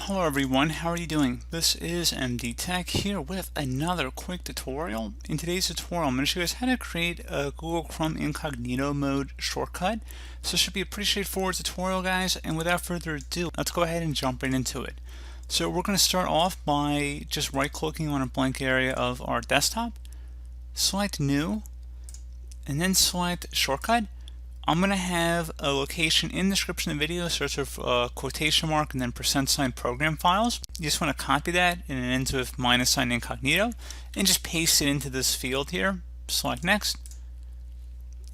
Hello everyone, how are you doing? This is MD Tech here with another quick tutorial. In today's tutorial, I'm going to show you guys how to create a Google Chrome Incognito mode shortcut. So this should be a pretty straightforward tutorial, guys, and without further ado, let's go ahead and jump right into it. So we're going to start off by just right-clicking on a blank area of our desktop, select New, and then select Shortcut. I'm going to have a location in the description of the video, search of quotation mark and then % program files. You just want to copy that and it ends with -sign incognito and just paste it into this field here. Select next.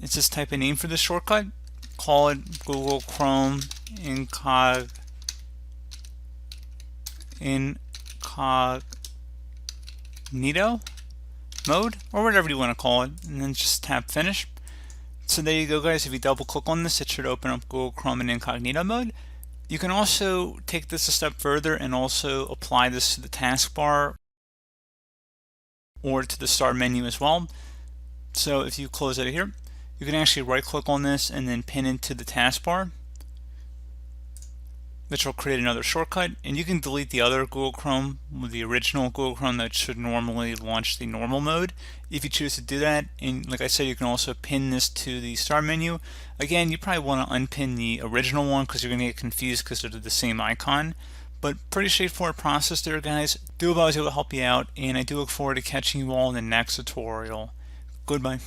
It says type a name for the shortcut. Call it Google Chrome Incognito mode or whatever you want to call it, and then just tap finish. So there you go, guys. If you double click on this, it should open up Google Chrome in incognito mode. You can also take this a step further and also apply this to the taskbar or to the start menu as well. So if you close out of here, you can actually right click on this and then pin it to the taskbar, which will create another shortcut. And you can delete the other Google Chrome, the original Google Chrome that should normally launch the normal mode if you choose to do that. And like I said, you can also pin this to the start menu. Again, you probably want to unpin the original one because you're going to get confused because they're the same icon. But pretty straightforward process there, guys. Do hope I was able to help you out, and I do look forward to catching you all in the next tutorial. Goodbye.